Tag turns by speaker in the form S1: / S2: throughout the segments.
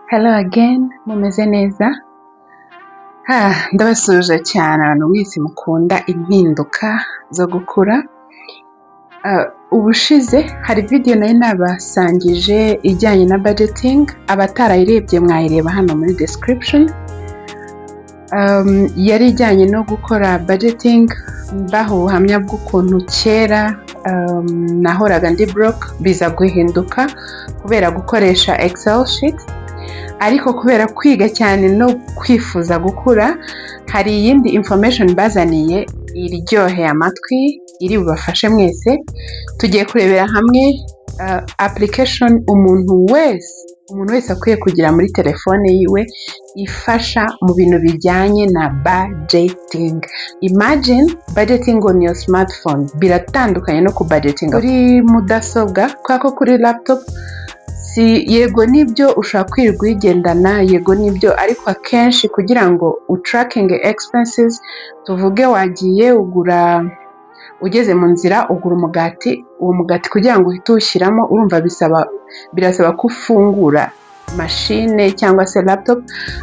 S1: Hello again, mumeze neza? Ndabasuje cyane abantu mwese mukunda impinduka zo gukura. Ubushize hari video nari nabasangije ijyanye na budgeting, abatarayirebye mwayireba hano muri description. Yari ijyanye no gukora budgeting, mbaho ubuhamya bw'ukuntu kera nahoraga ndi broke biza guhinduka kubera gukoresha Excel sheet. Ariko kubera kwiga cyane no kwifuza gukura, hari iyindi information bazaniye iryoheye amatwi iri bubafashe mwese. Tugiye kurebera hamwe application umuntu wese akwiye kugira muri telefone yiwe ifasha mu bintu bijyanye na budgeting. Imagine budgeting on your smartphone biratandukanye no ku budgeting kuri mudasobwa, kwako kuri laptop yego nibyo ushaka kwirirwa uyigendana, yego nibyo, ariko akenshi kugira ngo utracking expenses, tuvuge wagiye ugeze mu nzira ugura umugati, uwo mugati kugira ngo uhite ushyiramo urumva birasaba ko ufungura machine cyangwa se laptop,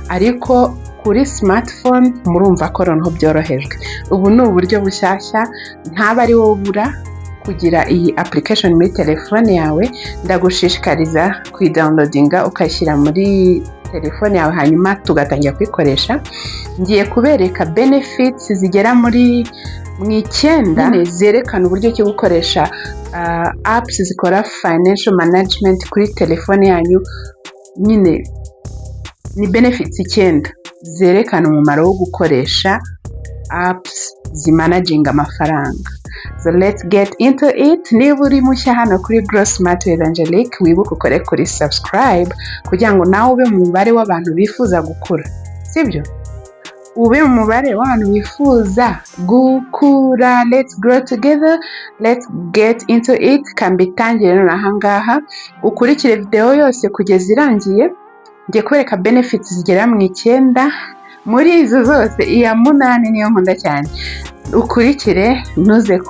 S1: ariko kuri smartphone murumva ko noneho byorohejwe. Ubu ni uburyo bushyashya, ntaba ari wowe ubura kugira iyi application muri telefone yawe. Ndagushishikariza kuyidownloadinga ukayishyira muri telefone yawe, hanyuma tugatangira kuyikoresha. Ngiye kubereka benefits zigera muri 9 zerekana uburyo cyo gukoresha apps zikora financial management kuri telefone yanyu. Nyine ni benefits 9 zerekana umumaro wo gukoresha apps zimanaginga amafaranga. So let's get into it. Niba uri mushya hano kuri Grow Smart with Angelique, wibuke ukore kuri subscribe kugira ngo nawe ube mu mubare w'abantu bifuza gukura, sibyo? Ube mu mubare w'abantu bifuza gukura. Let's grow together, let's get into it. Kambitangire none ahangaha ukurikire video yose kugeza irangiye. Ngiye kubereka benefits zigera mu 9. Muri izo zose iya 8 niyo nkunda cyane. Ukurikire ntuze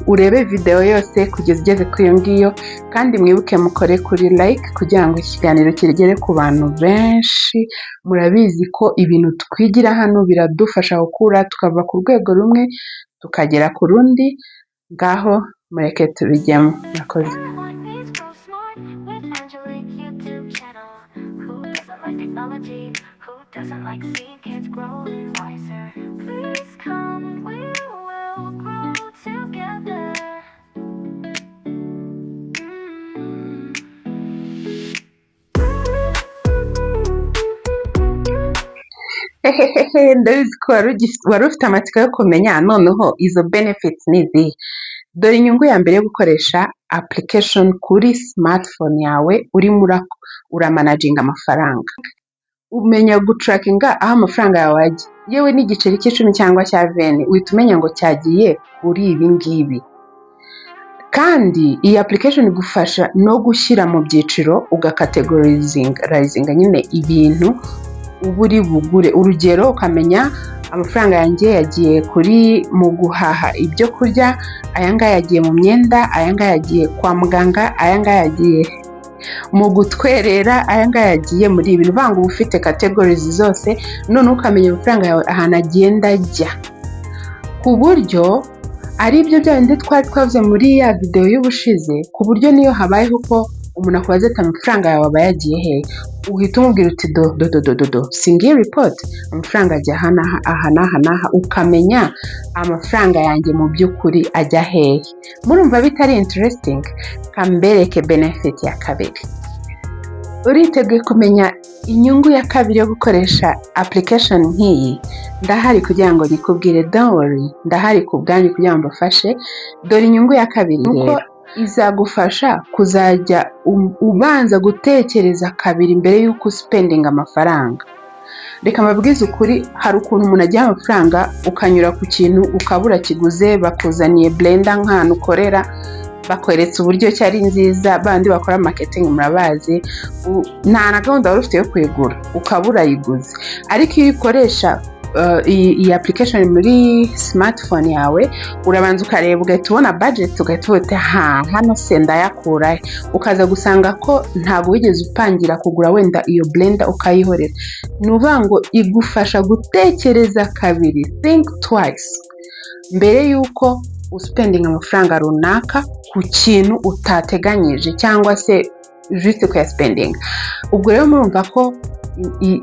S1: urebe video yose kugeza igeze ku iyo ngiyo, kandi mwibuke mukore kuri like kugira ngo ikiganiro kirigere ku bantu benshi. Murabizi ko ibintu twigira hano biradufasha gukura, tukava ku rwego rumwe tukagera ku rundi. Ngaho mureke tubijyemo. Murakoze.
S2: Who doesn't like seeing kids growing wiser? Please come, we will grow together.
S1: Ndabizi ko wari ufite amatsiko yo kumenya noneho izo benefits nizi. Dore inyungu ya mbere yo gukoresha application kuri smartphone yawe urimo uramanaginga amafaranga. Umenya gutrackinga aho amafaranga yawe ajya, yewe n'igiceri cy'icumi cyangwa cya 20 uhita umenya ngo cyagiye kuri ibi ngibi. Kandi iyi application igufasha no gushyira mu byiciro, ugacategorizinga nyine ibintu uburi bugure. Urugero ukamenya amafaranga yanjye yagiye mu guhaha ibyo kurya, ayangaya yagiye mu myenda, ayangaya yagiye kwa muganga, ayangaya yagiye mu gutwerera, ayangaya yagiye muri ibintu. Banga ufite categories zose, none ukamenya amafaranga yawe ahantu agenda ajya, ku buryo ari byo byandi twavuze muri ya video y'ubushize, ku buryo niyo habayeho ko umuntu akubaza ati amafaranga yawe abayagiye he, uhita umubwira uti singiye report amafaranga ajya aha, ukamenya amafaranga yanjye mu by'ukuri ajya hehe. Murumva bitari interesting? Kambereke benefit ya kabiri. Uriteguye kumenya inyungu ya kabiri yo gukoresha application nk'iyi? Ndahari kugira ngo nikubwire, don't worry, ndahari ku bwanyu kugira ngo mbafashe. Dore inyungu ya kabiri rero, izagufasha kuzajya ubanza gutekereza kabiri mbere y'uko spending amafaranga. Reka mbabwize ukuri, hari ukuntu umuntu ajya amafaranga ukanyura ku kintu ukabura kiguze, bakuzaniye blender nk'ahantu ukorera, bakweretse uburyo cyari nziza, bandi bakora marketing murabazi, nta na gahunda wari ufite yo kwigura ukabura yiguze. Ariko iyo ukoresha iyi application muri smartphone yawe, urabanza ukareba ugahita ubona budget, ugahita uvuga hano se ndayakura, ukaza gusanga ko ntabwo wigeze upangira kugura wenda iyo blender ukayihorera. Ni ukuvuga ngo igufasha gutekereza kabiri, think twice, mbere y'uko uspendinga amafaranga runaka ku kintu utateganyije cyangwa se juste kuyaspendinga. Ubwo rero murumva ko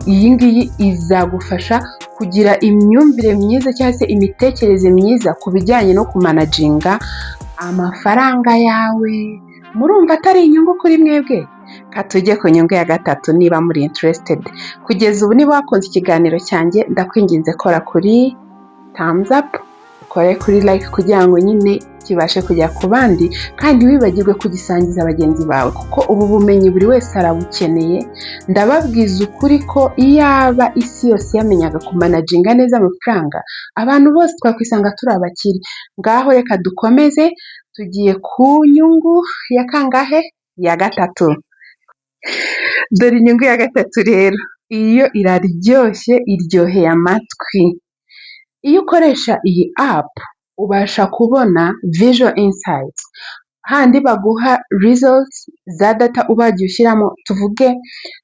S1: iyi ngiyi izagufasha kugira imyumvire myiza cyangwa se imitekerereze myiza ku bijyanye no kumanaginga amafaranga yawe. Murumva atari inyungu kuri mwebwe? Katujye ku nyungu ya gatatu niba muri interested. Kugeza ubu niba wakunze ikiganiro cyanjye, ndakwinginze kora kuri thumbs up, ukore kuri like kugira ngo nyine kibashe kujya ku bandi, kandi wibagirwe kugisangiza bagenzi bawe, kuko ubu bumenyi buri wese arabukeneye. Ndababwiza ukuri ko iyaba isi yose yamenyaga kumanaginga neza amafaranga, abantu bose twakwisanga turi abakire. Ngaho reka dukomeze, tugiye ku nyungu ya kangahe? Ya gatatu. Dore inyungu ya gatatu rero, iyo iraryoshye, iryoheye amatwi. Iyo ukoresha iyi app ubasha kubona visual insights, handi baguha results za data ubagiye ushyiramo. Tuvuge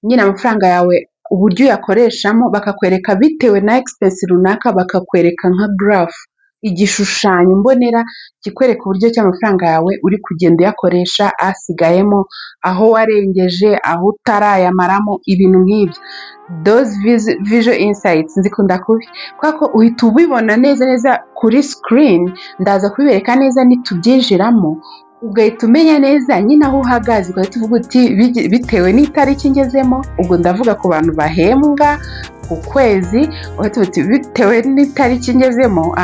S1: nyine amafaranga yawe uburyo uyakoreshamo, bakakwereka bitewe na expense runaka, bakakwereka nka graph, igishushanyo mbonera kikwereka uburyo cy'amafaranga yawe uri kugenda uyakoresha, asigayemo, aho warengeje, aho utarayamaramo, ibintu nk'ibyo. Those visual insights nzikunda kubi, kwako uhita ubibona neza neza kuri screen. Ndaza kubibereka neza nitubyinjiramo, ugahita umenya neza nyine aho uhagaze, ugahita uvuga uti bitewe n'itariki ngezemo. Ubwo ndavuga ku bantu bahembwa ku kwezi, ugahita uti bitewe n'itariki ngezemo,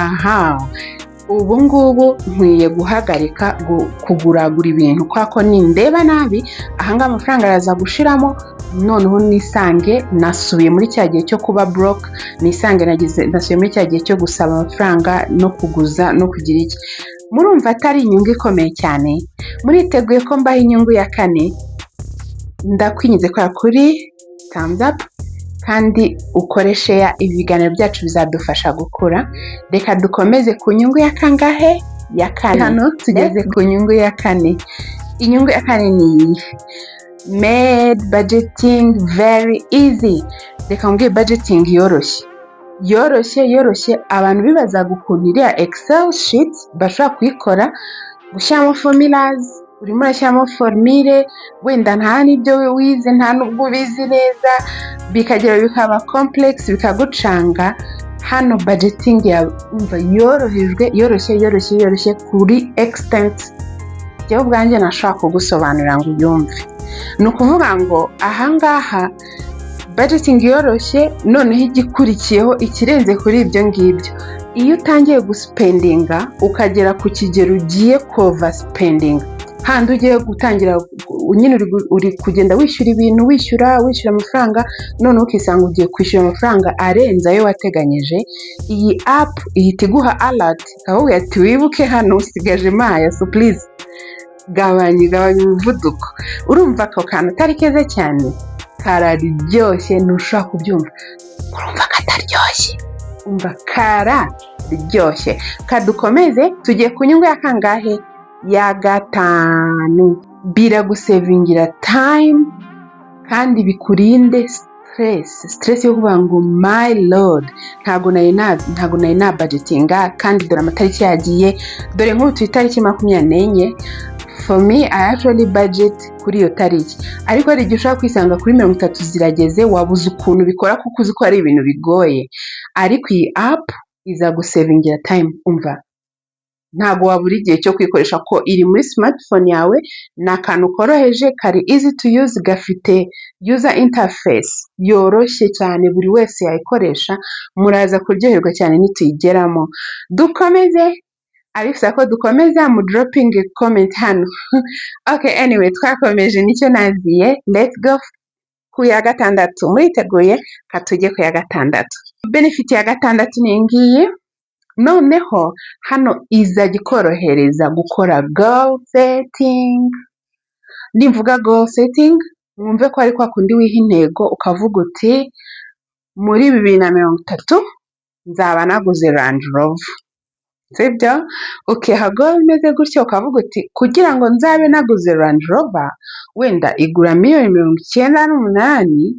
S1: ubu ngubu nkwiye guhagarika kuguragura ibintu, kwako nindeba nabi ahangaha amafaranga araza gushiramo, noneho nisange nasubiye muri cya gihe cyo kuba broke, nisange nasubiye muri cya gihe cyo gusaba amafaranga no kuguza no kugira iki. Murumva atari inyungu ikomeye cyane? Muriteguye ko mbaha inyungu ya kane? Ndakwinjize kwa kuri thumbs up, kandi ukoreshe ya ibiganiro byacu bizadufasha gukura. Reka dukomeze ku nyungu ya kangahe? Ya kane. Hano tugeze ku nyungu ya kane. Inyungu ya kane ni made budgeting very easy. Reka mbwire budgeting yoroshye. Abantu bibazaga ukuntu iriya excel sheet bashobora kuyikora, gushyiramo formulas, urimo urashyiramo formule, wenda nta n'ibyo wize, nta n'ubwo ubizi neza, bikagera bikaba complex, bikagucanga. Hano budgeting yawe umva yoroshye kuri extent jyewe ubwanjye nashaka kugusobanurira ngo uyumve. Ni ukuvuga ngo ahangaha budgeting yoroshye, noneho igikurikiyeho ikirenze kuri ibyo ngibyo. Iyo utangiye guspendinga ukagera ku kigero ugiye cover spending, handi ugiye gutangira nyine uri kugenda wishyura ibintu, wishyura amafaranga, noneho ukisanga ugiye kwishyura amafaranga arenze ayo wateganyije, iyi app ihita iguha alert, ahubwo ati wibuke hano usigaje maya, so please gabanya umuvuduko. Urumva ako kantu atari keza cyane? Kararyoshye, ntushaka kubyumva. Urumva kataryoshye? Umva kararyoshye. Kadukomeze, tugiye ku nyungu ya kangahe? Ya gatanu. Biragusevingira time kandi bikurinde stress yo kuvuga ngo my lord ntago nari na budgetinga, kandi dore amatariki yagiye, dore nk'ubu turi tariki 24. For me, I actually budget kuri iyo tariki, ariko hari igihe ushobora kwisanga kuri 30 zirageze, wabuze ukuntu bikora kuko uzi ko ari ibintu bigoye. Ariko iyi app iza gusevingira time. Umva, ntago wabura igihe cyo kwikoresha, ko iri muri smartphone yawe, ni akantu koroheje, kari easy to use, gafite user interface yoroshye cyane, buri wese yayikoresha. Muraza kuryoherwa cyane nituyigeramo. Dukomeze, ariko ko dukomeza mu dropping comment hano. Okay, anyway, twakomeje nicyo naziye. Let's go ku ya gatandatu. Muriteguye? Katujye ku ya gatandatu. Benefit ya gatandatu ni ngiyi. Noneho hano izajya ikorohereza gukora goal setting. Ndimvuga goal setting, mwumve ko ari kwa kundi wiha intego ukavuga uti muri 2030 nzaba naguze Range Rover, sibyo? Ukiha goal imeze gutyo ukavuga uti kugira ngo nzabe naguze Range Rover wenda igura miliyoni 98,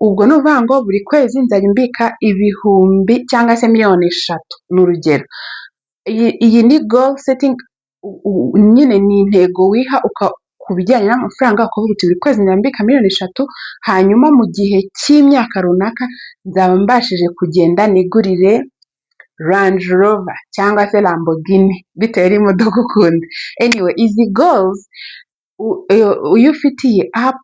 S1: ubwo ni ukuvuga ngo buri kwezi nzajya mbika ibihumbi cyangwa se miliyoni 3 ni urugero. Iyi ni goal setting, nyine ni intego wiha ku bijyanye n'amafaranga, ukavuga uti buri kwezi nzambika miliyoni 3, hanyuma mu gihe cy'imyaka runaka nzaba mbashije kugenda nigurire Range Rover cyangwa se Lamborghini bitewe n'imodoka ukunda. Anyway, izi goals iyo ufitiye app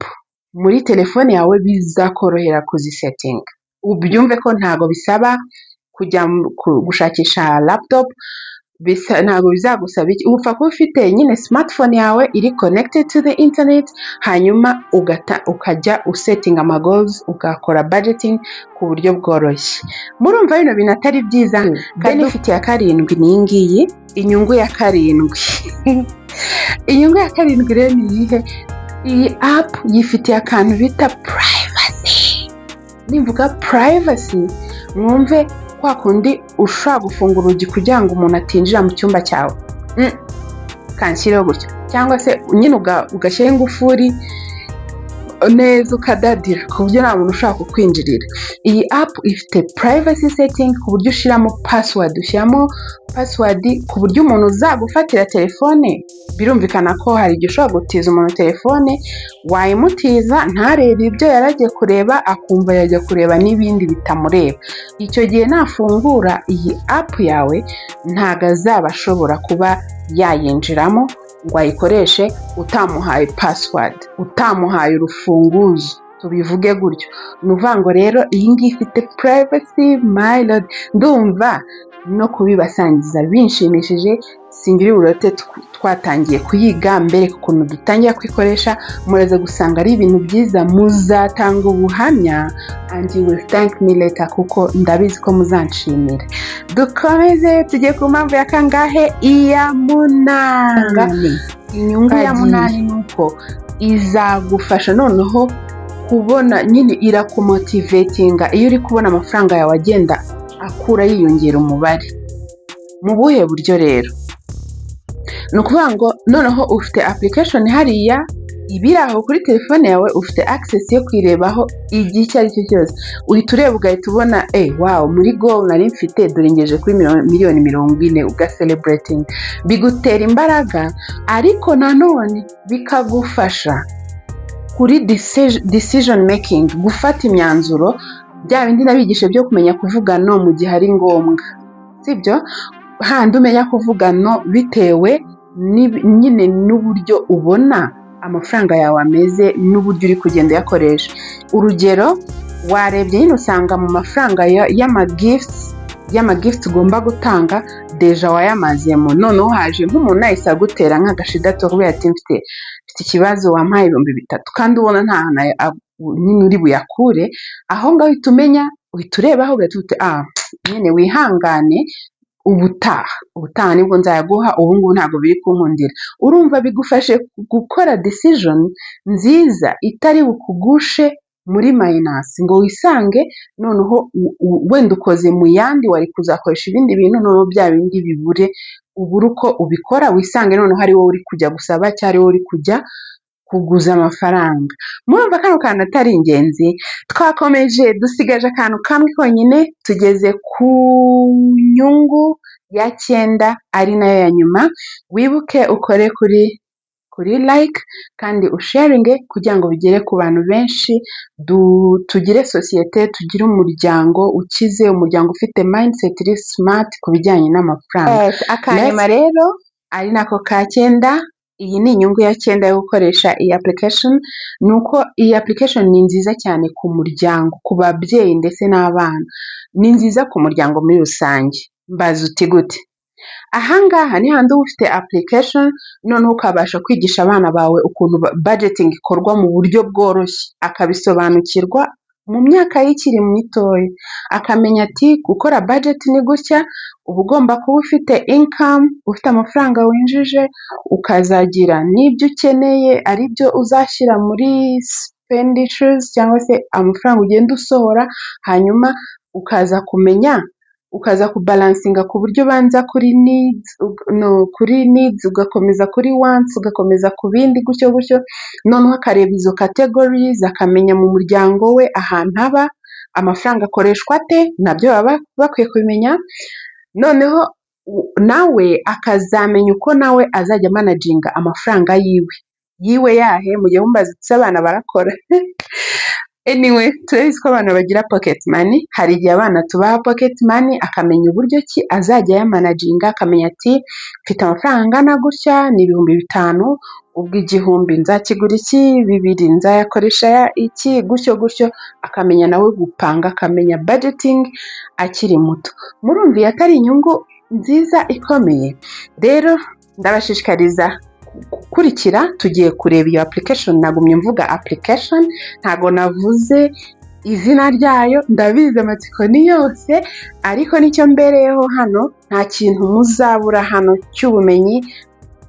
S1: muri telefone yawe bizakorohera kuzisetinga. Ubyumve ko ntago bisaba kujya gushakisha laptop, ntago bizagusaba iki, upfa kuba ufite nyine smartphone yawe iri connected to the internet, hanyuma ukajya usetting ama goals, ugakora budgeting ku buryo bworoshye. Murumva bino bintu atari byiza? Benefit ya 7 ni ngiyi, inyungu ya 7. Inyungu ya 7 rero ni iyihe? Iyi app yifitiye akantu bita privacy. Nimvuga privacy, mwumve kwa kundi ushobora gufunga urugi kugira ngo umuntu atinjira mu cyumba cyawe, kanshyiraho gutyo, cyangwa se nyine ugashyiraho ingufuri neza ukadadira ku buryo nta muntu ushaka kukwinjirira. Iyi app ifite privacy setting ku buryo ushyiramo password ku buryo umuntu uzagufatira telefone, birumvikana ko hari igihe ushobora gutiza umuntu telefone, wayimutiza ntarebe ibyo yaragiye kureba, akumva yajya kureba n'ibindi bitamureba. Icyo gihe nafungura iyi app yawe ntago azaba ashobora kuba yayinjiramo ngo ayikoreshe utamuhaye password, utamuhaye urufunguzo, tubivuge gutyo. Ni ukuvuga ngo rero iyi ngiyi ifite privacy, my lord, ndumva no kubibasangiza binshimishije. Singiri urote twatangiye kuyiga mbere ukuntu dutangira kwikoresha, muraza gusanga ari ibintu byiza, muzatanga ubuhamya and you will thank me later kuko ndabizi ko muzanshimira. Dukomeze tujye ku mpamvu ya kangahe? Iya 8. Inyungu ya 8 nuko izagufasha noneho kubona, nyine irakumotivatinga iyo uri kubona amafaranga yawe agenda akura yiyongera umubare. Mu buhe buryo rero? Ni ukuvuga ngo noneho ufite application hariya ibiri aho kuri telefone yawe, ufite access yo kwirebaho igihe icyo ari cyo cyose. Uhita ureba ugahita ubona wow, muri goal nari mfite dore ngejeje kuri miliyoni 40, ugaselebrating. Bigutera imbaraga, ariko nanone bikagufasha kuri decision making, gufata imyanzuro, bya bindi nabigishe byo kumenya kuvuga no mu gihe ari ngombwa, sibyo? Handi umenya kuvuga no bitewe nyine n'uburyo ubona amafaranga yawe ameze n'uburyo uri kugenda yakoresha. Urugero, warebye nyine usanga mu mafaranga y'ama-gifts ugomba gutanga deja wayamazemo, noneho haje nk'umuntu ahise agutera nk'agashida kubera ati mfite ikibazo wampaye 3,000, kandi ubona nta hantu nyine uri buyakure. Aho ngaho uhita umenya, uhita urebaho ugahita uti nyine wihangane, ubutaha nibwo nzayaguha, ubu ngubu ntabwo biri kunkundira. Urumva bigufashe gukora decision nziza itari bukugushe muri minus ngo wisange noneho wenda ukoze mu yandi wari kuzakoresha ibindi bintu, noneho bya bindi bibure uko ubikora, wisange noneho ari wowe uri kujya gusaba cyari wowe uri kujya kuguza amafaranga. Murumva kano kantu atari ingenzi? Twakomeje, dusigaje akantu kamwe konyine, tugeze ku nyungu ya 9 ari nayo ya nyuma. Wibuke ukore kuri like kandi usharinge kugira ngo bigere ku bantu benshi, tugire sosiyete, tugire umuryango ukize, umuryango ufite mindset iri smart ku bijyanye n'amafaranga. Akanyuma rero ari nako ka 9. Iyi ni inyungu ya 9 yo gukoresha iyi application. Nuko iyi application ni nziza cyane ku muryango, ku babyeyi ndetse n'abana. Ni nziza ku muryango muri rusange. Mbaza uti gute? Ahangaha ni handi ufite application noneho ukabasha kwigisha abana bawe ukuntu budgeting ikorwa mu buryo bworoshye, akabisobanukirwa mu myaka y'ikiri mitoya, akamenya ati gukora budget ni gutya, uba ugomba kuba ufite income, ufite amafaranga winjije, ukazagira n'ibyo ukeneye ari byo uzashyira muri expenditures cyangwa se amafaranga ugenda usohora, hanyuma ukaza kumenya ukaza kubalansinga ku buryo ubanza kuri needs ugakomeza kuri wants ugakomeza ku bindi gutyo gutyo, noneho akareba izo categories akamenya mu muryango we ahantu aba amafaranga akoreshwa ate, nabyo baba bakwiye kubimenya, noneho nawe akazamenya uko nawe azajya managinga amafaranga yiwe yahe, mu gihe mumbaza ati abana barakora anyway turabizi ko abana bagira pocket money, hari igihe abana tubaha pocket money akamenya uburyo ki azajya yamanaginga, akamenya ati mfite amafaranga angana gutya ni 5,000, ubwo 1,000 nzakigura iki, 2 nzayakoresha iki, gutyo gutyo akamenya nawe gupanga, akamenya budgeting akiri muto. Murumva iyo atari inyungu nziza ikomeye? Rero ndabashishikariza gukurikira, tugiye kureba iyo application. Nagumye mvuga application, ntago navuze izina ryayo, ndabizi amatsiko ni yose, ariko nicyo mbereyeho hano, nta kintu muzabura hano cy'ubumenyi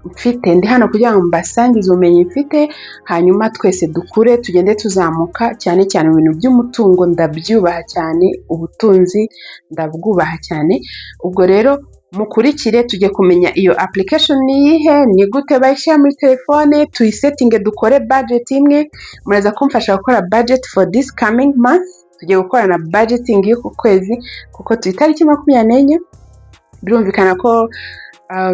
S1: mfite. Ndi hano kugira ngo mbasangize ubumenyi mfite, hanyuma twese dukure tugende tuzamuka, cyane cyane mu bintu by'umutungo ndabyubaha cyane, ubutunzi ndabwubaha cyane. Ubwo rero mukurikire tujye kumenya iyo application ni iyihe, ni gute bayishyira muri telefone, tuyisetinge dukore budget imwe. Muraza kumfasha gukora budget for this coming month, tugiye gukora na budgeting y'uku kwezi kuko turi tariki 24. Birumvikana ko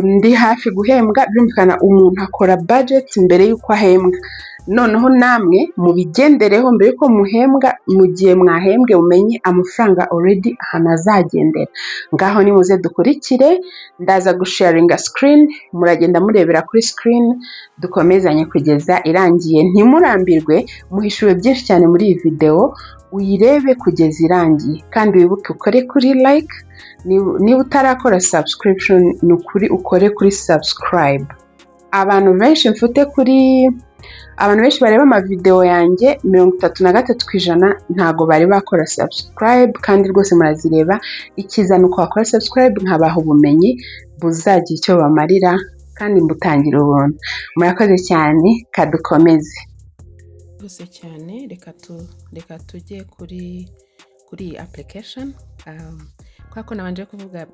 S1: ndi hafi guhembwa, birumvikana umuntu akora budget mbere y'uko ahembwa. Noneho namwe mubigendereho mbere yuko muhembwa, mu gihe mwahembwe umenye amafaranga already ahantu azagendera. Ngaho nimuze dukurikire, ndaza gusharinga screen, muragenda murebera kuri screen, dukomezanye kugeza irangiye. Ntimurambirwe, muhishuwe byinshi cyane muri iyi video, uyirebe kugeza irangiye, kandi wibuke ukore kuri like, niba utarakora subscription nukuri ukore kuri subscribe. Abantu benshi bareba amavideo yanjye 33% ntago bari bakora subscribe, kandi rwose murazireba. Ikizana uko wakora subscribe nkabaha ubumenyi buzagira icyo bamarira kandi mbutangira ubuntu. Murakoze cyane, kadukomeze.
S3: Rwose cyane, reka tujye kuri application. Kwako nabanje kuvuga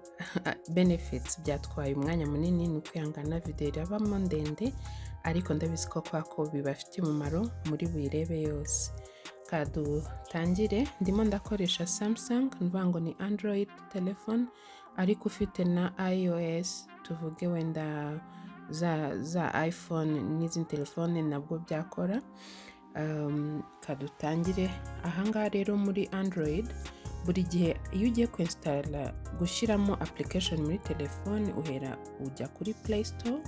S3: benefits byatwaye umwanya munini, ni ukwihangana video irabamo ndende, ariko ndabizi ko kwako bibafitiye umumaro muri buyirebe yose. Kadutangire, ndimo ndakoresha Samsung, nuvuga ngo ni Android telefone, ariko ufite na iOS, tuvuge wenda za iPhone n'izindi telefone nabwo byakora. Kadutangire ahangaha rero muri Android, buri gihe iyo ugiye kwinstalla gushyiramo application muri telefone ujya kuri Play Store.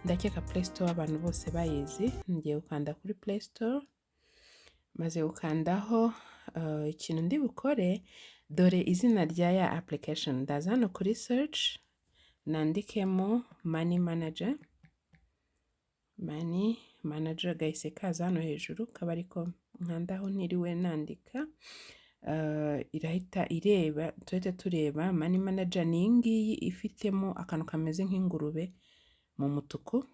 S3: Ndakeka Play Store abantu bose bayizi, ngiye gukanda kuri Play Store, maze gukandaho ikintu ndi bukore, dore izina rya ya application. Ndaza hano kuri search, nandikemo Money Manager, gahise kaza hano hejuru, kaba ariko nkandaho ntiriwe nandika. Irahita ireba, tuhite tureba Money Manager ni ngiyi ifitemo akantu kameze nk'ingurube mu mutuku.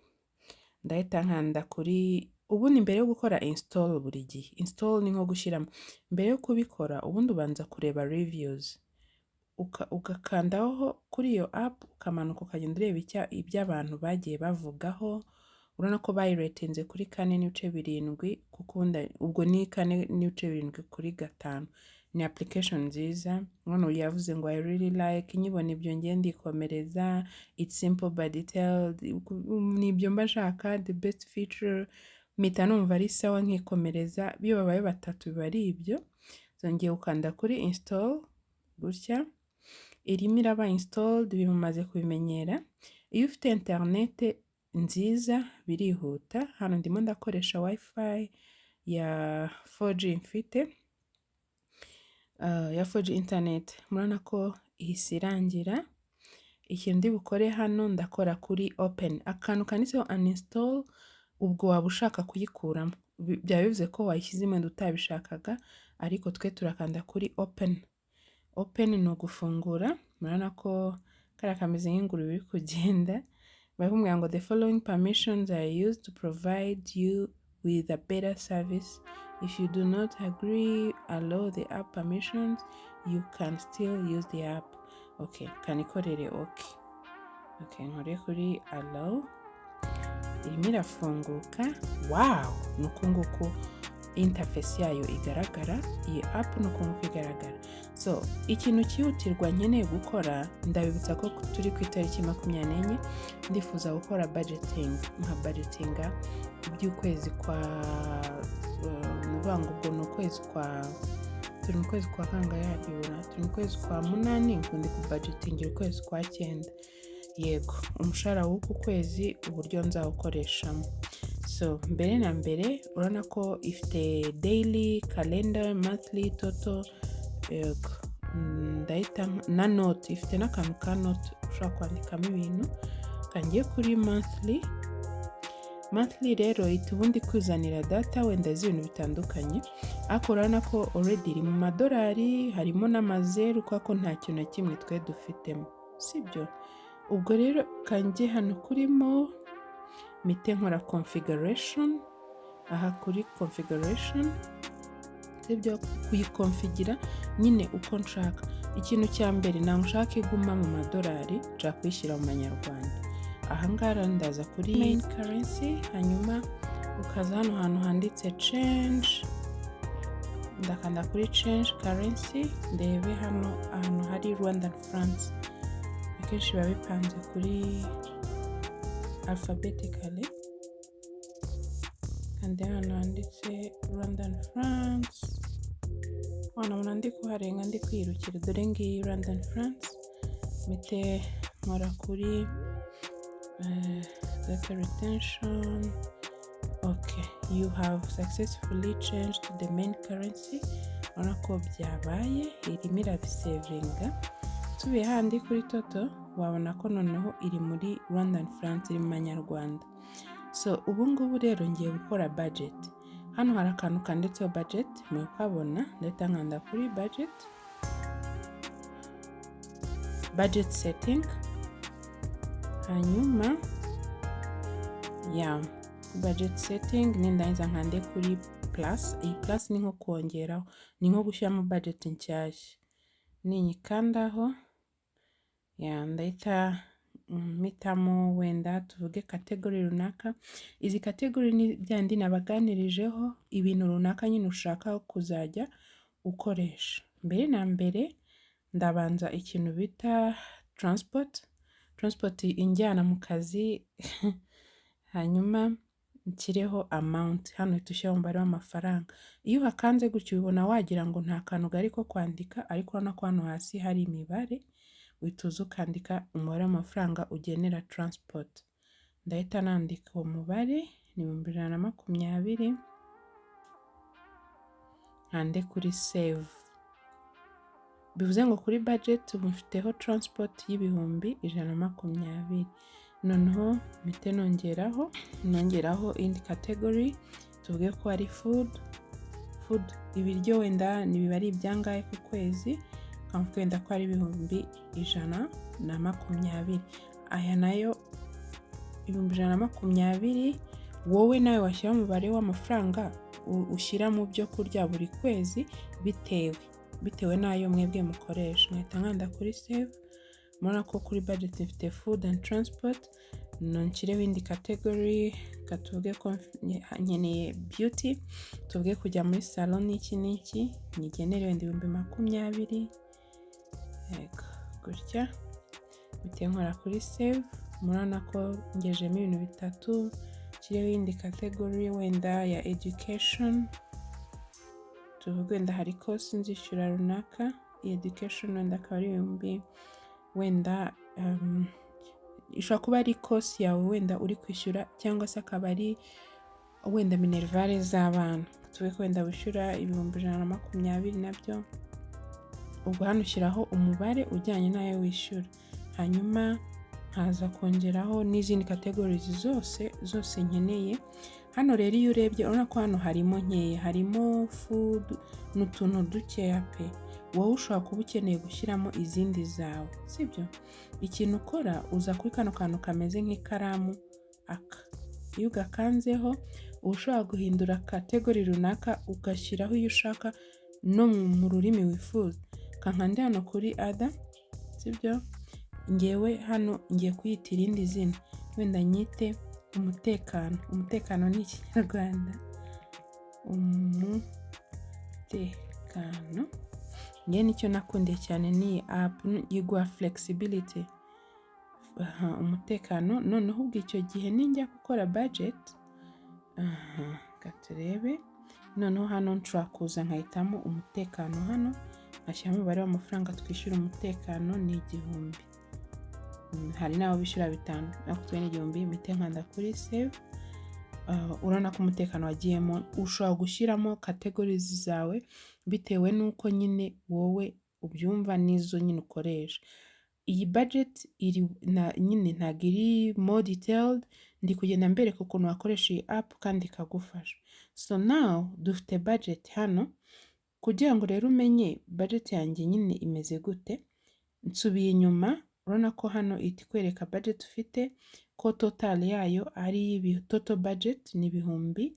S3: Ndahita nkanda kuri, ubundi mbere yo gukora install, buri gihe install ni nko gushyiramo, mbere yo kubikora ubundi ubanza kureba reviews, ugakandaho kuri iyo app, ukamanuka ukagenda ureba iby'abantu bagiye bavugaho. Urabona ko bayiratinze kuri 4.7, kuko ubwo ni 4.7 kuri 5. Ni application nziza, none yavuze ngo I really like, nyibona ibyo ngiye ndikomereza, it's simple but detailed, nibyo mba shaka, the best feature, mpita numva ari sawa nkikomereza. Biyo babaye batatu bari ibyo, ngiye gukanda kuri install gutya, irimo iraba installed, bimaze kubimenyera. Iyo ufite internet nziza birihuta. Hano ndimo ndakoresha wifi ya 4G mfite, ya 4G internet. Murabona ko ihise irangira. Ikintu ndi bukore hano, ndakora kuri open, akantu kanditseho uninstall, ubwo waba ushaka kuyikuramo. Byaba bivuze ko wayishyize imwe utabishakaga, ariko twe turakanda kuri open. Open ni ugufungura. Murabona ko kariya kameze nk'ingurube iri kugenda. Bavuga ngo the following permissions are used to provide you with a better service. If you do not agree, allow the app permissions, you can still use the app. okay, kanikorere okay. Okay, nkore kuri allow, irimo irafunguka. Wow, nuko nguko interface yayo igaragara, iyi app nuko nguko igaragara. So ikintu cyihutirwa nkeneye gukora, ndabibutsa ko turi ku itariki 24, ndifuza gukora budgeting, nka budgetinga iby'ukwezi kwa muvango, ubwo ni ukwezi kwa, turi mu kwezi kwa kangahe hagibura, turi mu kwezi kwa 8, ngo ndi ku budgeting ukwezi kwa 9. Yego, umushahara w'uku kwezi uburyo nzawukoreshamo. So mbere na mbere urabona ko ifite daily, calendar, monthly, total. Yego, ndahita na note, ifite n'akantu ka note ushobora kwandikamo ibintu. Kangiye kuri monthly. Monthly rero ihita ubundi kuzanira data wenda z'ibintu bitandukanye, ariko urabona ko already iri mu madolari, harimo n'amazeru kuko nta kintu na kimwe twe dufitemo, sibyo? Ubwo rero kanjye hano kurimo mite nkora configuration, aha kuri configuration, sibyo? Kuyikonfigira nyine uko nshaka. Ikintu cya mbere ntabwo nshaka iguma mu madolari, nshaka kuyishyira mu manyarwanda. Aha ngaha ndaza kuri main currency, hanyuma ukaza hano hantu handitse change, ndakanda kuri change currency, ndebe hano ahantu hari Rwandan francs. Akenshi biba bipanze kuri alphabetically, kandi hano handitse Rwandan francs. Hano ndi kuharenga ndi kwirukira, dore ngiyi Rwandan francs. Mite nkora kuri data retention. Okay, you have successfully changed to the main currency. Urabona ko byabaye, irimo irabisevinga. Tubiye handi kuri toto, wabona ko noneho iri muri Rwandan francs, iri mu manyarwanda. So ubu ngubu rero ngiye gukora budget. Hano hari akantu kanditseho budget, mukabona. Ndahita nkanda kuri budget setting, hanyuma ya budget setting nindangiza nkande kuri plus. Iyi plus ni nko kongeraho, ni nko gushyiramo budget nshyashya. Ninyikandaho ya ndahita mitamo wenda tuvuge category runaka. Izi category ni byandi nabaganirijeho, ibintu runaka nyine ushaka kuzajya ukoresha. Mbere na mbere ndabanza ikintu bita transport injyana mu kazi. Hanyuma nshyireho amount, hano tushyiraho umubare w'amafaranga. Iyo uhakanze gutyo ubona wagira ngo nta kantu gari ko kwandika, ariko urabona ko hano hasi hari imibare, uhita ukandika umubare w'amafaranga ugenera transport. Ndahita nandika uwo mubare ni 2020, nkande kuri save. Bivuze ngo kuri budget ubu mfiteho transport y'ibihumbi 120. Noneho mite nongeraho indi category, tuvuge ko ari food, ibiryo wenda nibiba ari ibyangahe ku kwezi, wenda ko ari ibihumbi 120. Aya nayo ibihumbi 120, wowe nawe washyira umubare w'amafaranga ushyira mu byo kurya buri kwezi bitewe n'ayo mwebwe mukoresha. Nkahita nkanda kuri save. Murabona ko kuri budget mfite food and transport. Nonshyireho indi category, katuvuge ko nkeneye beauty, tuvuge kujya muri salon n'iki nyigenere wenda 20. Yego, gutya bite nkora kuri save. Murabona ko ngejemo ibintu bitatu. Nshyireho indi category wenda ya education, tuvuge wenda hari course nzishyura runaka. Education wenda akaba ari ibihumbi wenda ishobora kuba ari course yawe wenda uri kwishyura, cyangwa se akaba ari wenda minervale z'abana, tuvuge ko wenda wishyura ibihumbi 120 nabyo. Ubwo hano ushyiraho umubare ujyanye n'ayo wishyura, hanyuma nkaza kongeraho n'izindi categories zose nkeneye. Hano rero iyo urebye urabona ko hano harimo nkeya, harimo food n'utuntu dukeya pe. Wowe ushobora kuba ukeneye gushyiramo izindi zawe, sibyo? Ikintu ukora uza kuri kano kantu kameze nk'ikaramu aka, iyo ugakanzeho ushobora guhindura category runaka ugashyiraho iyo ushaka no mu rurimi wifuza. Kankande hano kuri other, sibyo. Ngewe hano ngiye kuyita irindi zina, wenda nyite umutekano ni Ikinyarwanda, umutekano. Ngewe nicyo nakundiye cyane ni app yiguha flexibility, umutekano. Noneho ubwo icyo gihe ninjya gukora budget, katurebe, noneho hano nshobora kuza nkahitamo umutekano, hano nkashyiramo umubare w'amafaranga twishyura umutekano ni 1000. Hari n'abo bishyura 5, nakutwe ni 1000, mpite nkanda kuri save. Urabona ko umutekano wagiyemo. Ushobora gushyiramo categories zawe bitewe n'uko nyine wowe ubyumva n'izo nyine ukoresha. Iyi budget nyine ntabwo iri more detailed, ndi kugenda mbereka ukuntu wakoresha iyi app kandi ikagufasha. So now dufite budget hano. Kugira ngo rero umenye budget yanjye nyine imeze gute, nsubiye inyuma. Urabona ko hano itikwereka budget ufite, ko total yayo ari total budget ni 1000.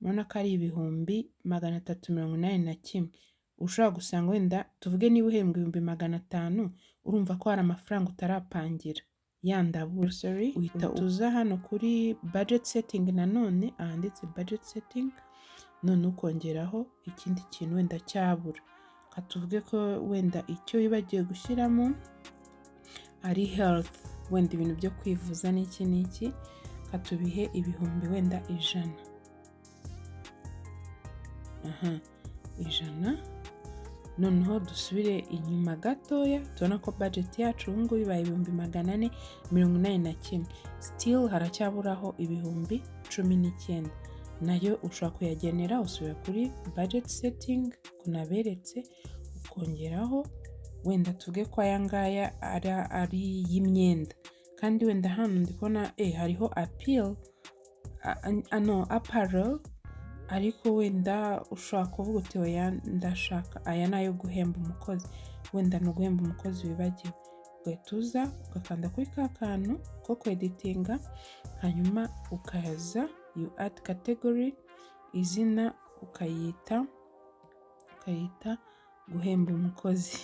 S3: Urabona ko ari 1381. Ushobora gusanga wenda tuvuge niba uhembwa 1500, urumva ko hari amafaranga utarapangira yandabura. Uhita uza hano kuri budget setting, nanone ahanditse budget setting, none ukongeraho ikindi kintu wenda cyabura. Katuvuge ko wenda icyo wibagiwe gushyiramo ari health, wenda ibintu byo kwivuza n'iki, katubihe 1000 wenda 100. 100. Noneho dusubire inyuma gatoya, tubona ko budget yacu ubu ngubu ibaye 1481. Still haracyaburaho 1019. Nayo ushobora kuyagenera, usubira kuri budget setting kunaberetse, ukongeraho wenda tuvuge ko aya ngaya ari y'imyenda, kandi wenda hano ndikubona hariho apparel, ariko wenda ushobora kuvuga uti oya ndashaka aya nayo guhemba umukozi, wenda no guhemba umukozi wibagiwe. Ugahita uza ugakanda kuri ka kantu ko kweditinga, hanyuma ukaza you add category, izina ukayita guhemba umukozi,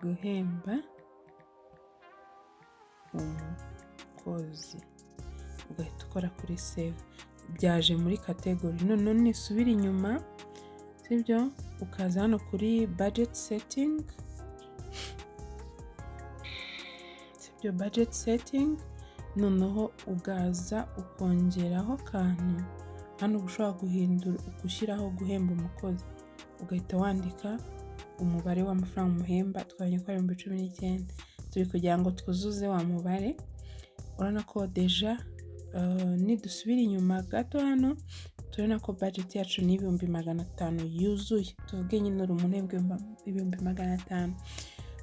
S3: guhemba umukozi. Ugahita ukora kuri save, byaje muri category. None nisubira inyuma, sibyo, ukaza hano kuri budget setting, sibyo, budget setting. Noneho ugaza ukongeraho akantu hano ushobora gushyiraho guhemba umukozi, ugahita wandika umubare w'amafaranga umuhemba. Twabonye ko ari 19,000, turi kugira ngo twuzuze wa mubare. Urabona ko deja nidusubira inyuma gato hano, turabona ko budget yacu ni 1500 yuzuye. Tuvuge nyine uri umuntu 1500.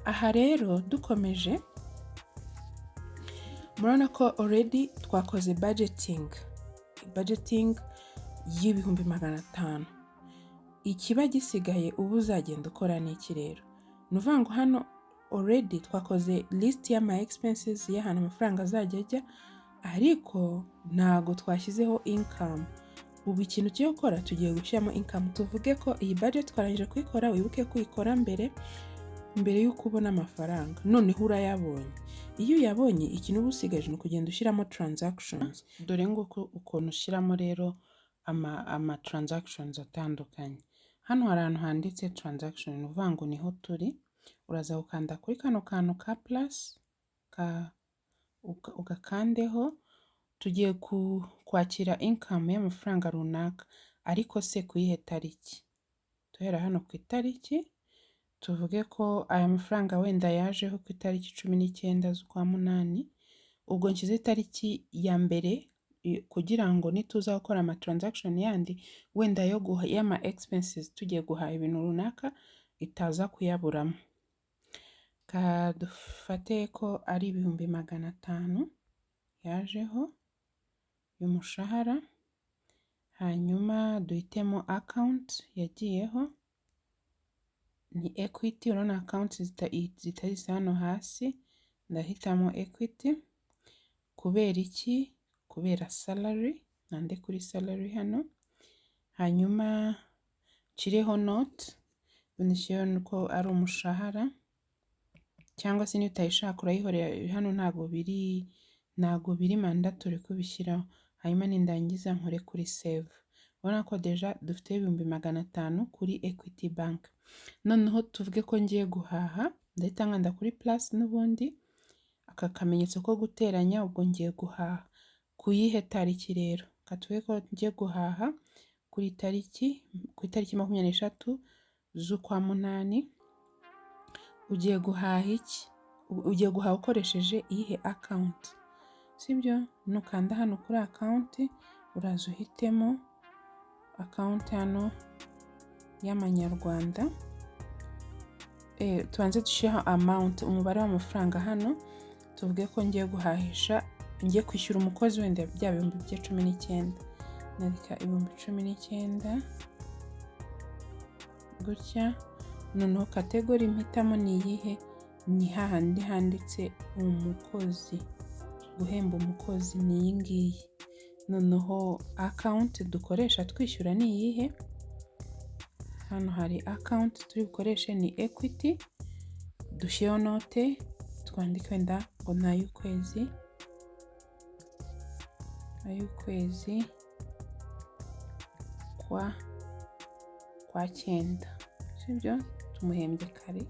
S3: Aha rero dukomeje, murabona ko already twakoze budgeting y'1500. Ikiba gisigaye ubu uzagenda ukora n'iki rero? Nuvuga ngo hano already twakoze list y'ama expenses y'ahantu amafaranga azajya ajya, ariko ntago twashyizeho income. Ubu ikintu cyo gukora, tugiye gushyiramo income. Tuvuge ko iyi budget twarangije kuyikora, wibuke kuyikora mbere y'uko ubona amafaranga. Noneho urayabonye. Iyo uyabonye, ikintu uba usigaje ni kugenda ushyiramo transactions. Dore nguko ukuntu ushyiramo rero ama transactions atandukanye. Hano hari ahantu handitse transaction, uvuga ngo niho turi. Uraza ukanda kuri kano kantu ka plus, ugakandeho. Tugiye kwakira income y'amafaranga runaka, ariko se kuyihe tariki? Tuhera hano ku itariki. Tuvuge ko aya mafaranga wenda yajeho ku itariki 19 z'ukwa munani. Ubwo nshyize itariki ya mbere kugira ngo nituza gukora ama transaction yandi wenda yo y'ama expenses tugiye guhaha ibintu runaka itaza kuyaburamo. Dufate ko ari 1500 yajeho y'umushahara, hanyuma duhitemo account yagiyeho ni equity. Urabona account zitari hano hasi, ndahitamo equity. Kubera iki? Kubera salary, nande kuri salary hano. Hanyuma nshyireho note, nishyire ko ari umushahara. cyangwa se niyo utayishaka urayihorera. Hano ntago biri mandatory kubishyiraho. Hanyuma nindangiza nkore kuri save. Urabona ko deja dufite 500 kuri Equity Bank. Noneho tuvuge ko ngiye guhaha, ndahita nkanda kuri plus n'ubundi aka kamenyetso ko guteranya, ubwo ngiye guhaha ku yihe tariki rero. Katuvuge ko ngiye guhaha ku itariki 23 z'ukwa munani. Ugiye guhaha iki? Ugiye guhaha ukoresheje iyihe account, sibyo? Nukanda hano kuri account, uraza uhitemo account hano y'amanyarwanda. Tubanze dushyiraho amount, umubare w'amafaranga. Hano tuvuge ko ngiye guhahisha, ngiye kwishyura umukozi wenda bya 19,000. Nandika 19,000 gutya. Noneho category mpitamo ni iyihe? Ni hahandi handitse umukozi, guhemba umukozi ni iyi ngiyi. Noneho account dukoresha twishyura ni iyihe? Hano hari account turi bukoreshe ni Equity. Dushyiraho note, twandike wenda ngo ni ay'ukwezi, kwa 9, sibyo? Tumuhembye kare.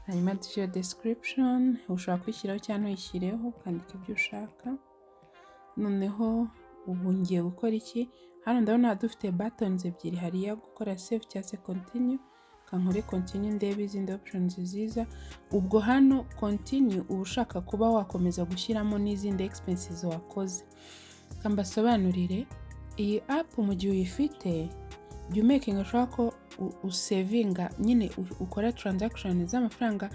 S3: Hanyuma dushyira description, ushobora kwishyiraho cyangwa uyishyireho, ukandika ibyo ushaka. Noneho ubu ngiye gukora iki? Hano ndabona dufite buttons ebyiri, hari iya gukora save cyangwa se continue. Kankore continue ndebe izindi options ziza. Ubwo hano continue uba ushaka kuba wakomeza gushyiramo n'izindi expenses wakoze. Kambasobanurire, iyi app mu gihe uyifite, jya making sure ko usavinga, nyine ukora transaction z'amafaranga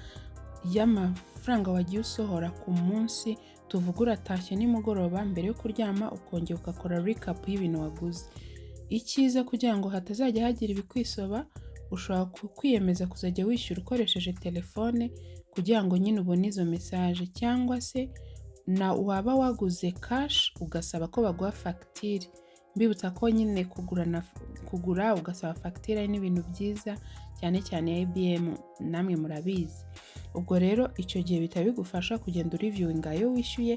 S3: wagiye usohora ku munsi. Tuvuga uratashye nimugoroba, mbere yo kuryama ukongera ugakora recap y'ibintu waguze. Icyiza kugira ngo hatazajya hagira ibikwisoba, ushobora kwiyemeza kuzajya wishyura ukoresheje telefone kugira ngo nyine ubone izo message, cyangwa se na waba waguze cash ugasaba ko baguha facture. Mbibutsa ko nyine kugura ugasaba facture n'ibintu byiza, cyane cyane IBM namwe murabizi. Ubwo rero icyo gihe bitabigufasha kugenda reviewing ayo wishyuye,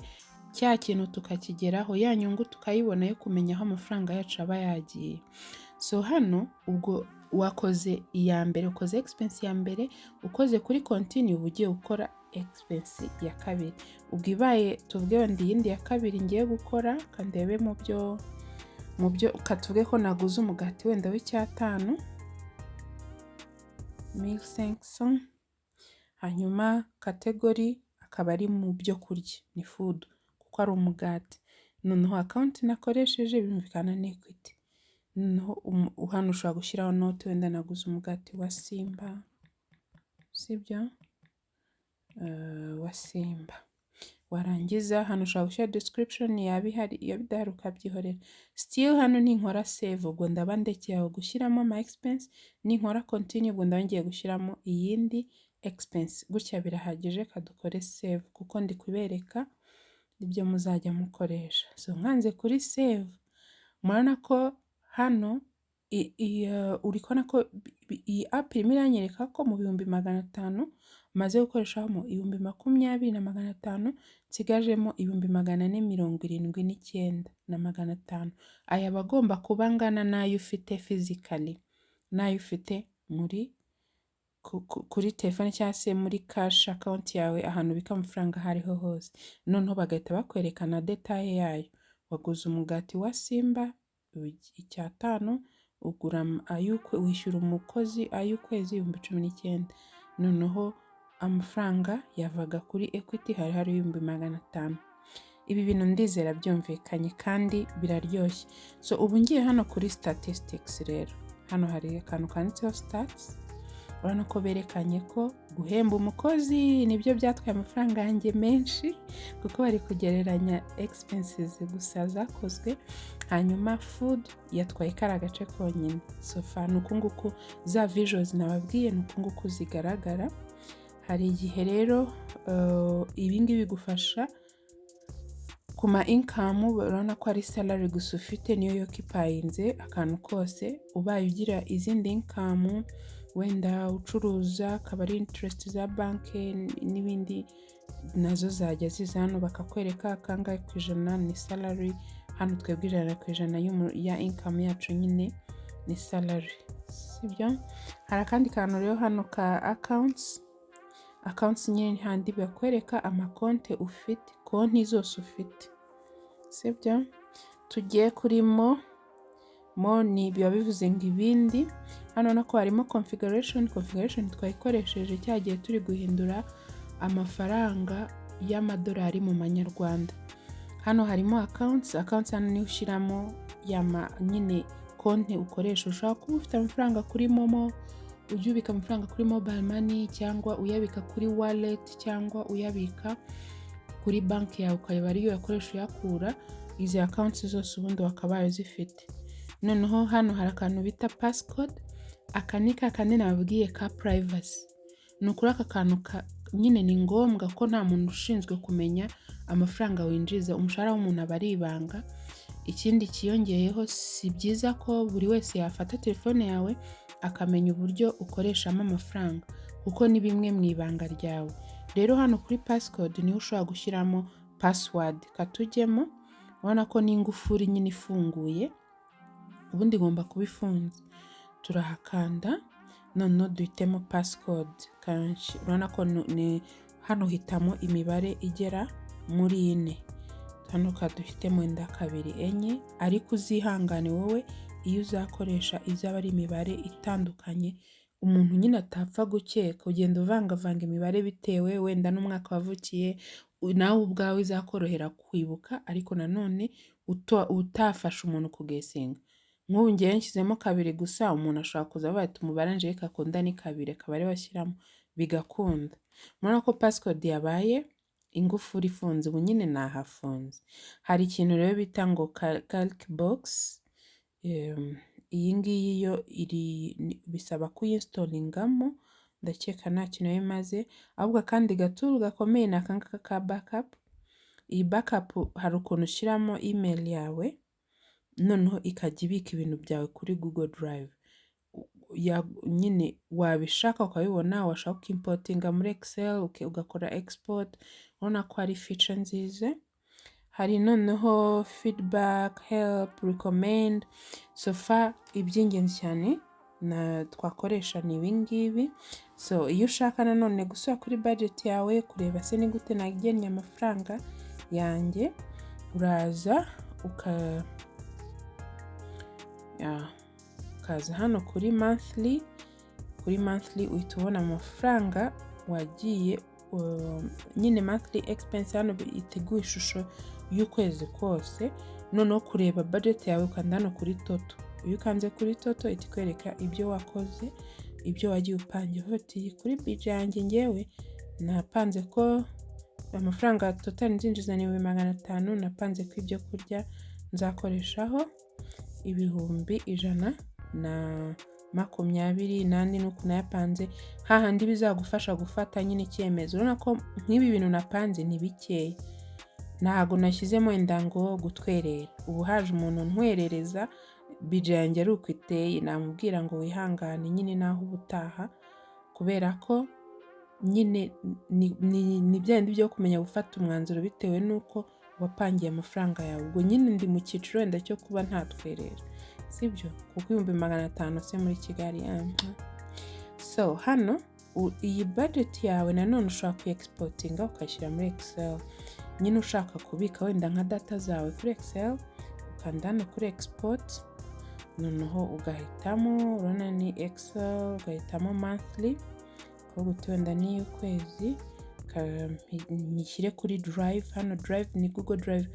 S3: cya kintu tukakigeraho, ya nyungu tukayibona yo kumenya aho amafaranga yacu aba yagiye. So hano ubwo wakoze iya mbere, ukoze expense ya mbere, ukoze kuri continue, ugiye gukora expense ya kabiri. Ubwo ibaye tuvuge wenda iyindi ya kabiri ngiye gukora, kandebe mu byo katuvuge ko naguze umugati wenda w'5 1500. Hanyuma category akaba ari mu byo kurya, ni food kuko ari umugati. Noneho account nakoresheje birumvikana ni Equity. Noneho hano ushobora gushyiraho note, wenda naguze umugati wa Simba, sibyo? Wa Simba. Warangiza hano ushobora gushyira description yabihari, iyo bidahari ukabyihorera. Still hano ninkora save, ubwo ndaba ndekeye aho gushyiramo ama expense. Ninkora continue, ubwo ndaba ngiye gushyiramo iyindi expense. Gutya birahagije, kadukore save kuko ndi kubereka ibyo muzajya mukoresha. So nkanze kuri save, murabona ko hano uri kubona ko iyi app irimo iranyereka ko mu 500 maze gukoreshamo 20,500, nsigajemo 479,500. Aya bagomba kuba angana n'ayo ufite physically, n'ayo ufite kuri telefone cyangwa se muri cash account yawe, ahantu ubika amafaranga hariho hose. Noneho bagahita bakwerekana detail yayo. Waguze umugati wa Simba 5, ugura wishyura umukozi ay'ukwezi 19,000. Noneho amafaranga yavaga kuri Equity hari 500. Ibi bintu ndizera byumvikanye kandi biraryoshye. So ubu ngiye hano kuri statistics rero. Hano hari akantu kanditseho stats. Urabona ko berekanye ko guhemba umukozi nibyo byatwaye amafaranga yanjye menshi, kuko bari kugereranya expenses gusa zakozwe. Hanyuma food yatwaye kari agace konyine. So far nukunguku za visuals nababwiye, nukunguku zigaragara. Hari igihe rero ibingibi bigufasha kuma income. Urabona ko ari salary gusa ufite niyo yokipayinze akantu kose. Ubaye ugira izindi income wenda ucuruza akaba ari interest za banki n'ibindi nazo zajya ziza hano bakakwereka kangahe ku ijana ni salary. Hano twebwe 100% ya income yacu nyine ni salary, sibyo? Hari akandi kantu rero hano ka accounts nyine handi bakwereka amakonte ufite, konti zose ufite, sibyo? Tugiye kuri mo ni biba bivuze ngo ibindi. Hano nako harimo configuration twayikoresheje cyagiye turi guhindura amafaranga y'amadolari mu manyarwanda. Hano harimo accounts hano niho ushyiramo nyine konti ukoresha. Ushobora kuba ufite amafaranga kuri momo, ujya ubika amafaranga kuri mobile money, cyangwa uyabika kuri wallet, cyangwa uyabika kuri banki yawe ukayaba ariyo yakoresha uyakura. Izi accounts zose ubundi wakabaye zifite. Noneho hano hari akantu bita passcode. Aka ni kakandi nababwiye ka privacy. Ni ukuri aka kantu nyine ni ngombwa ko nta muntu ushinzwe kumenya amafaranga winjiza. Umushahara w'umuntu aba ari ibanga. Ikindi kiyongeyeho, si byiza ko buri wese yafata telefone yawe akamenya uburyo ukoreshamo amafaranga, kuko ni bimwe mu ibanga ryawe. Rero hano kuri passcode niho ushobora gushyiramo password. Katujyemo, ubona ko n'ingufuri nyine ifunguye, ubundi igomba kuba ifunze. Turahakanda, noneho duhitemo passcode. Urabona ko hano hitamo imibare igera muri 4. Hano kaduhitemo wenda 2 enye, ariko uzihangane wowe iyo uzakoresha izaba ari imibare itandukanye, umuntu nyine atapfa gukeka. Ugenda uvangavanga imibare bitewe wenda n'umwaka wavukiye, nawe ubwawe izakorohera kwibuka, ariko nanone utafasha umuntu kugesinga. Nk'ubu ngiye nshyizemo 2 gusa, umuntu ashobora kuza avuga ati umubare nje kakunda ni 2, akaba ari washyiramo bigakunda. Murabona ko passcode yabaye ingufuri ifunze, ubu nyine nahafunze. Hari ikintu rero bita ngo calc box. Iyi ngiyi yo bisaba kuyinstalingamo, ndakeka nta kintu bimaze. Ahubwo kandi gatool gakomeye ni akangaka ka backup. Iyi backup hari ukuntu ushyiramo email yawe, noneho ikajya ibika ibintu byawe kuri Google Drive. Nyine wabishaka ukabibona, washaka ukimportinga muri Excel ugakora export. Urabona ko ari feature nziza. Hari noneho feedback, help, recommend. So far iby'ingenzi cyane twakoresha ni ibingibi. So iyo ushaka nanone gusubira kuri budget yawe, kureba se ni gute nagennye amafaranga yanjye, uraza ukaza hano kuri monthly. Kuri monthly uhita ubona amafaranga wagiye nyine monthly expense. Hano iteguye ishusho y'ukwezi kose. Noneho kureba budget yawe ukanda hano kuri toto. Iyo ukanze kuri toto itikwereka ibyo wakoze, ibyo wagiye upangira. Uti kuri budget yanjye ngewe napanze ko amafaranga total nzinjiza ni 500. Napanze ko ibyo kurya nzakoreshaho 128 nuko nayapanze. Hahandi bizagufasha gufata nyine icyemezo. Urabona ko nk'ibi bintu napanze ni bikeya, ntago nashyizemo wenda ngo gutwerera. Ubu haje umuntu ntwerereza, budget yanjye ari uko iteye, namubwira ngo wihangane nyine naho ubutaha, kubera ko nyine ni byandi byo kumenya gufata umwanzuro bitewe nuko wapangiye amafaranga yawe. Ubwo nyine ndi mu cyiciro wenda cyo kuba ntatwerera, sibyo? Kuko 500 se muri Kigali. So hano iyi budget yawe nanone ushobora kuexportinga ukashyira muri Excel. Nyine ushaka kubika wenda nka data zawe kuri Excel, ukanda hano kuri export, noneho ugahitamo, urabona ni Excel, ugahitamo monthly, kuko uti wenda ni ukwezi, nyishyire kuri drive. Hano drive ni Google Drive,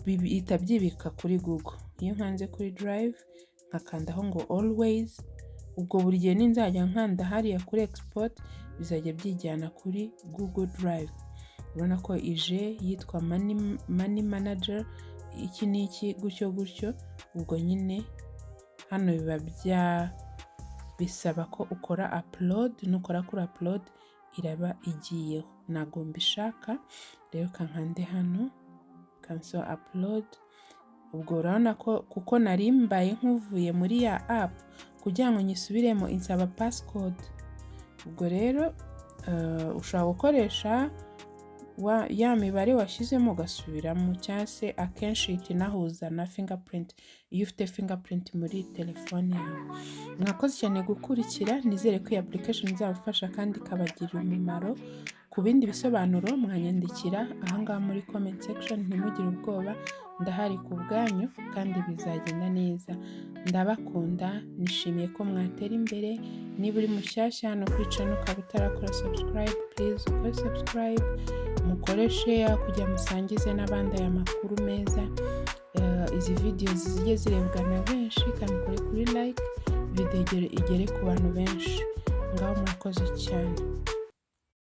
S3: bihita byibika kuri Google. Iyo nkanze kuri drive nkakandaho ngo always, ubwo buri gihe ninzajya nkanda hariya kuri export bizajya byijyana kuri Google Drive. Urabona ko ije yitwa money manager, iki n'iki gutyo gutyo. Ubwo nyine hano biba bisaba ko ukora upload. Nukora kuri upload iraba igiyeho. Ntago mbishaka rero kankande hano cancel upload. Ubwo urabona ko kuko nari mbaye nk'uvuye muri ya app, kugira ngo nyisubiremo insaba passcode. Ubwo rero ushobora gukoresha ya mibare washyizemo ugasubiramo, cyangwa se akenshi ihita inahuza na fingerprint iyo ufite fingerprint muri telefone yawe. Mwakoze cyane gukurikira, nizere ko iyi application izabafasha kandi ikabagirira umumaro. Ku bindi bisobanuro mwanyandikira ahangaha muri comment section, ntimugire ubwoba, ndahari ku bwanyu kandi bizagenda neza. Ndabakunda, nishimiye ko mwatera imbere. Niba uri mushyashya hano kuri channel ukaba utarakora subscribe, please ukore subscribe, mukore share kugira musangize n'abandi aya makuru meza. Izi videos zijye zirebwa na benshi kandi mukore kuri like, video igere ku bantu benshi. Ngaho mwakoze cyane.